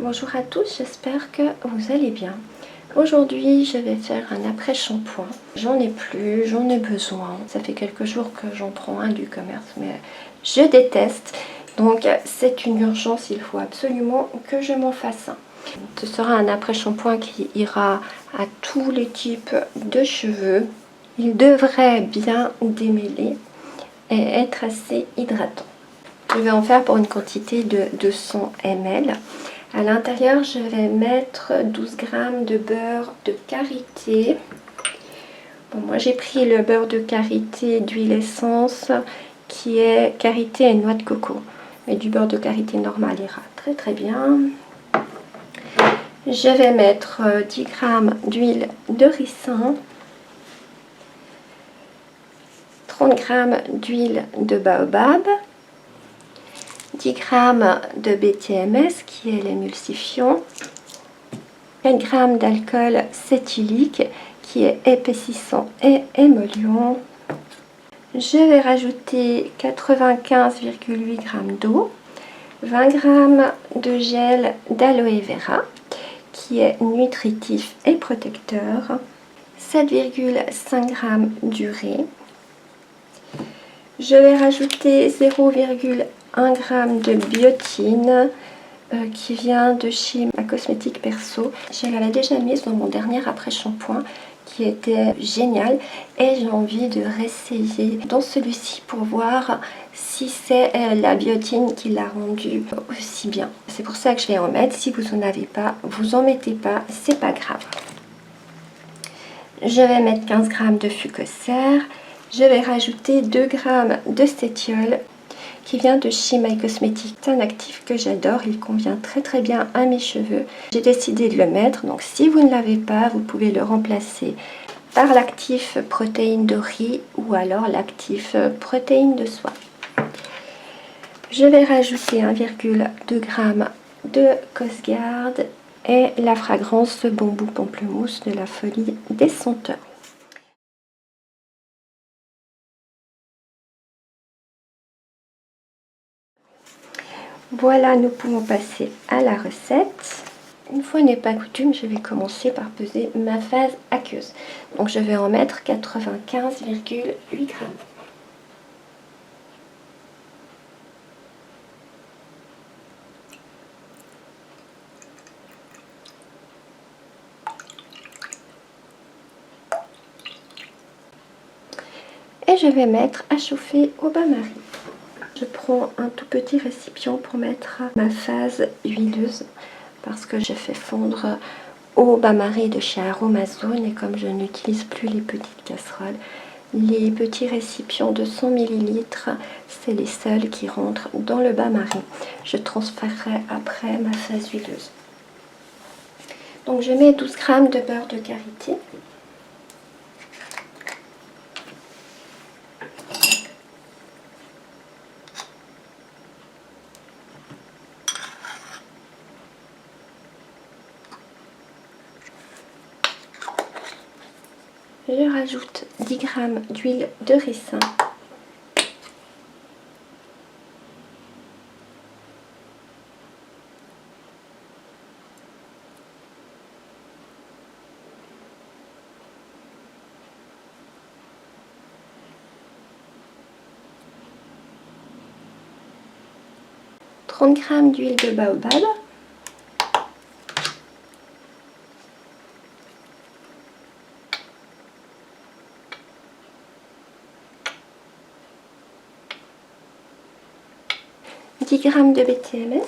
Bonjour à tous, j'espère que vous allez bien. Aujourd'hui, je vais faire un après-shampoing. J'en ai plus, j'en ai besoin. Ça fait quelques jours que j'en prends un du commerce, mais je déteste. Donc c'est une urgence, il faut absolument que je m'en fasse un. Ce sera un après-shampoing qui ira à tous les types de cheveux. Il devrait bien démêler et être assez hydratant. Je vais en faire pour une quantité de 200 ml. À l'intérieur, je vais mettre 12 g de beurre de karité. Bon, moi, j'ai pris le beurre de karité d'huile essence qui est karité et noix de coco. Mais du beurre de karité normal ira très très bien. Je vais mettre 10 g d'huile de ricin, 30 g d'huile de baobab, 10 g de BTMS qui est l'émulsifiant, 4 g d'alcool cétylique qui est épaississant et émollient. Je vais rajouter 95,8 g d'eau, 20 g de gel d'aloe vera qui est nutritif et protecteur, 7,5 g d'urée. Je vais rajouter 0,1 g de biotine qui vient de chez Ma Cosmétique Perso. Je l'avais déjà mise dans mon dernier après-shampoing qui était génial et j'ai envie de réessayer dans celui-ci pour voir si c'est la biotine qui l'a rendu aussi bien. C'est pour ça que je vais en mettre. Si vous n'en avez pas, vous en mettez pas, c'est pas grave. Je vais mettre 15 g de fucoser. Je vais rajouter 2 g de stétiol qui vient de chez My Cosmétique. C'est un actif que j'adore, il convient très très bien à mes cheveux. J'ai décidé de le mettre, donc si vous ne l'avez pas, vous pouvez le remplacer par l'actif protéine de riz ou alors l'actif protéine de soie. Je vais rajouter 1,2 g de Cosgarde et la fragrance bambou pamplemousse de la Folie des Senteurs. Voilà, nous pouvons passer à la recette. Une fois n'est pas coutume, je vais commencer par peser ma phase aqueuse. Donc je vais en mettre 95,8 g. Et je vais mettre à chauffer au bain-marie. Je prends un tout petit récipient pour mettre ma phase huileuse parce que je fais fondre au bain-marie de chez Aromazone et comme je n'utilise plus les petites casseroles, les petits récipients de 100 ml, c'est les seuls qui rentrent dans le bain-marie. Je transférerai après ma phase huileuse. Donc je mets 12 g de beurre de karité. Je rajoute 10 g d'huile de ricin. « 30 g d'huile de baobab. « 10 g de BTMS. «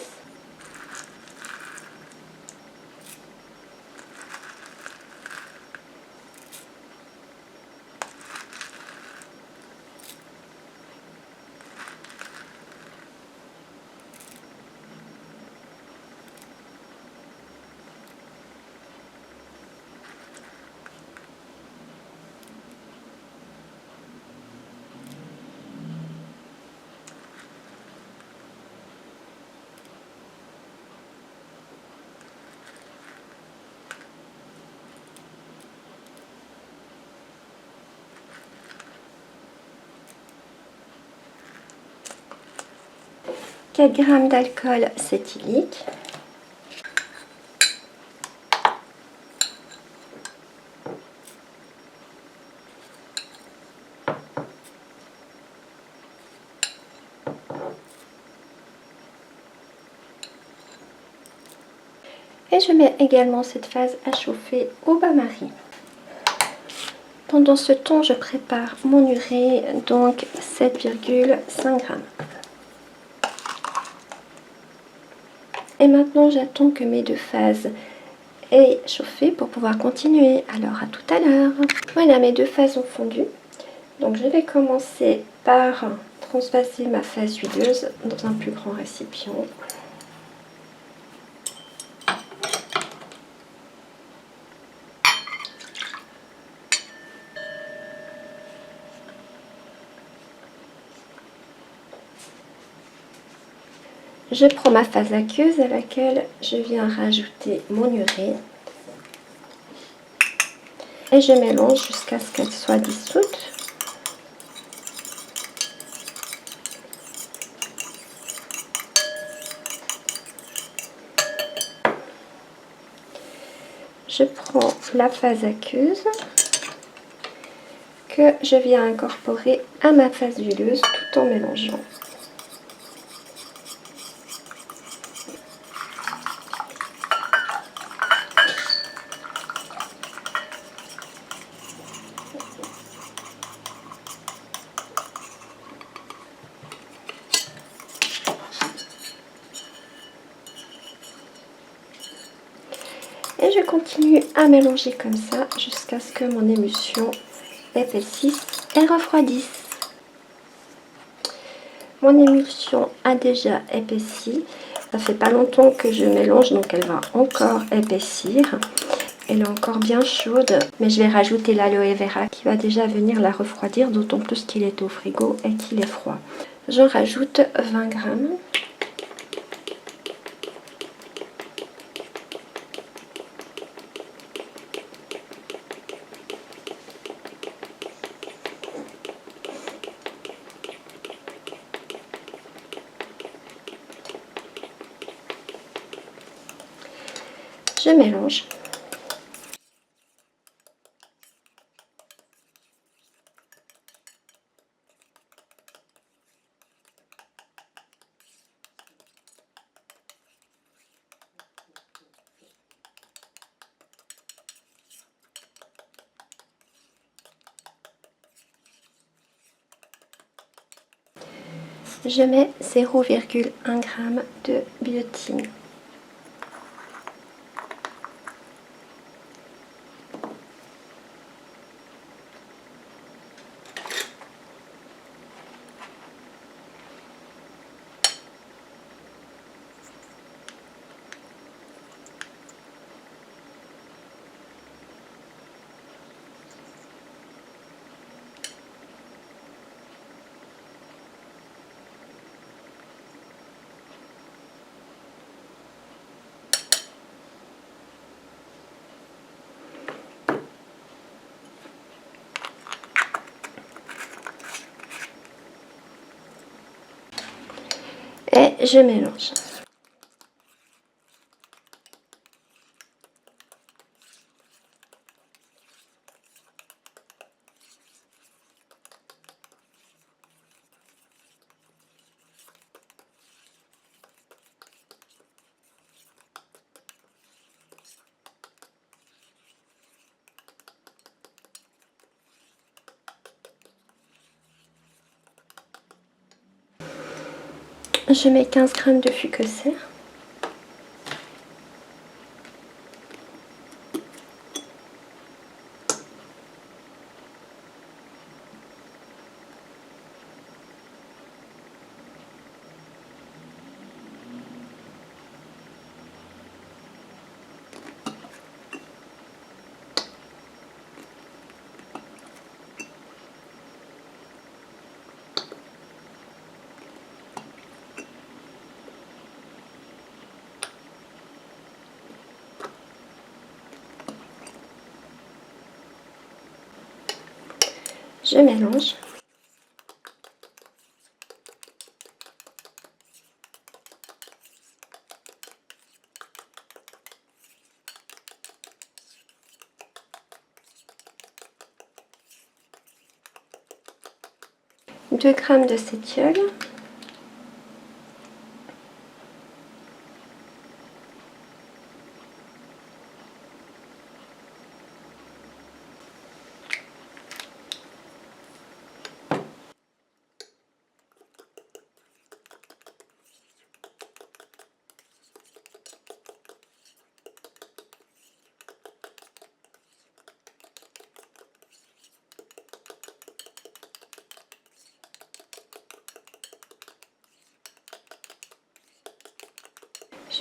4 g d'alcool cétylique. Et je mets également cette phase à chauffer au bain-marie. Pendant ce temps, je prépare mon urée, donc 7,5 g. Et maintenant, j'attends que mes deux phases aient chauffé pour pouvoir continuer. Alors, à tout à l'heure. Voilà, mes deux phases ont fondu. Donc, je vais commencer par transvaser ma phase huileuse dans un plus grand récipient. Je prends ma phase aqueuse à laquelle je viens rajouter mon urée et je mélange jusqu'à ce qu'elle soit dissoute. Je prends la phase aqueuse que je viens incorporer à ma phase huileuse tout en mélangeant. Et je continue à mélanger comme ça jusqu'à ce que mon émulsion épaississe et refroidisse. Mon émulsion a déjà épaissi. Ça fait pas longtemps que je mélange, donc elle va encore épaissir. Elle est encore bien chaude, mais je vais rajouter l'aloe vera qui va déjà venir la refroidir, d'autant plus qu'il est au frigo et qu'il est froid. J'en rajoute 20 g. Je mélange. Je mets 0,1 g de biotine. Et je mélange. Je mets 15 g de fût serre. Je mélange. Deux grammes de cétiol.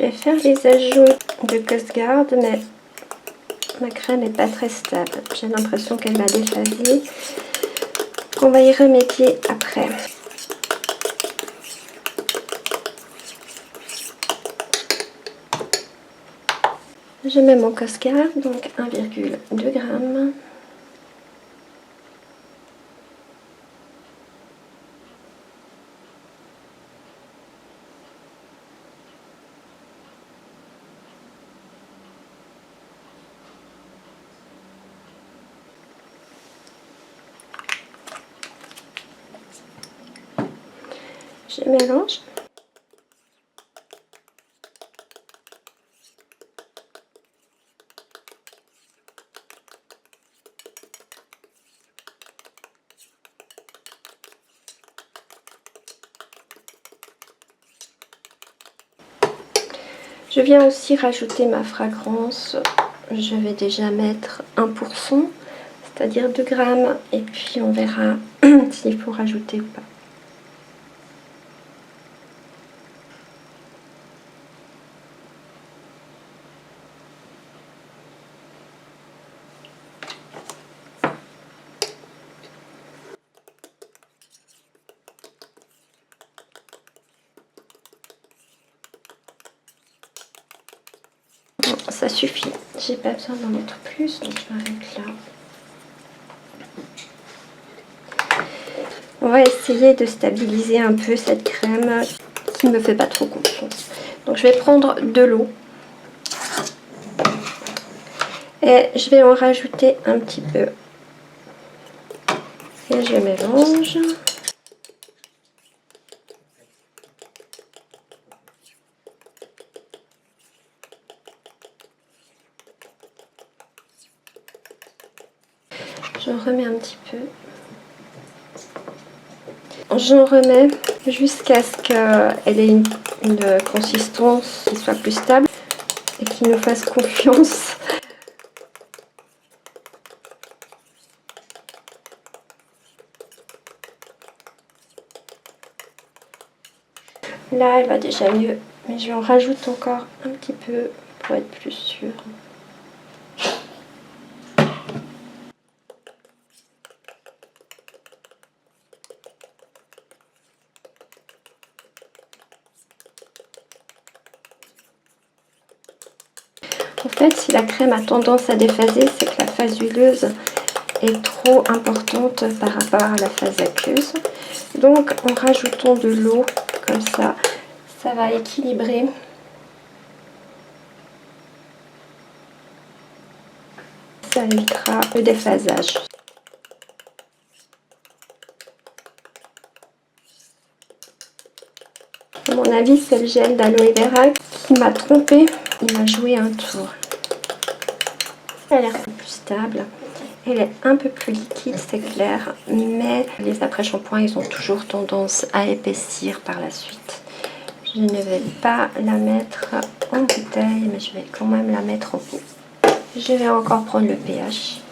Je vais faire les ajouts de Coast Guard, mais ma crème n'est pas très stable. J'ai l'impression qu'elle va déphaser. On va y remédier après. Je mets mon Coast Guard, donc 1,2 g. Je mélange. Je viens aussi rajouter ma fragrance. Je vais déjà mettre 1%, c'est-à-dire 2 grammes, et puis on verra s'il faut rajouter ou pas. Bon, ça suffit, j'ai pas besoin d'en mettre plus, donc je m'arrête là. On va essayer de stabiliser un peu cette crème qui ne me fait pas trop confiance. Donc je vais prendre de l'eau et je vais en rajouter un petit peu. Et je mélange. J'en remets un petit peu. J'en remets jusqu'à ce qu'elle ait une consistance qui soit plus stable et qui nous fasse confiance. Là, elle va déjà mieux, mais je en rajoute encore un petit peu pour être plus sûre. En fait, si la crème a tendance à déphaser, c'est que la phase huileuse est trop importante par rapport à la phase aqueuse. Donc, en rajoutant de l'eau, comme ça va équilibrer. Ça évitera le déphasage. À mon avis, c'est le gel d'aloe vera qui m'a trompée. Il m'a joué un tour. Elle a l'air plus stable. Elle est un peu plus liquide, c'est clair. Mais les après-shampoings, ils ont toujours tendance à épaissir par la suite. Je ne vais pas la mettre en bouteille, mais je vais quand même la mettre en pot. Je vais encore prendre le pH.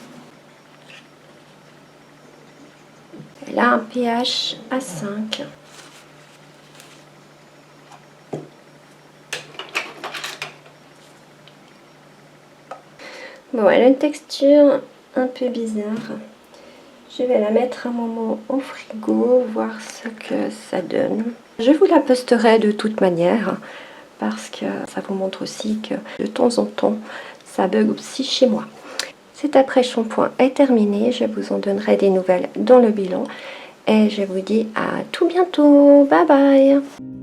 Elle a un pH à 5. Bon, elle a une texture un peu bizarre. Je vais la mettre un moment au frigo, voir ce que ça donne. Je vous la posterai de toute manière, parce que ça vous montre aussi que de temps en temps, ça bug aussi chez moi. Cet après-shampoing est terminé, je vous en donnerai des nouvelles dans le bilan. Et je vous dis à tout bientôt, bye bye!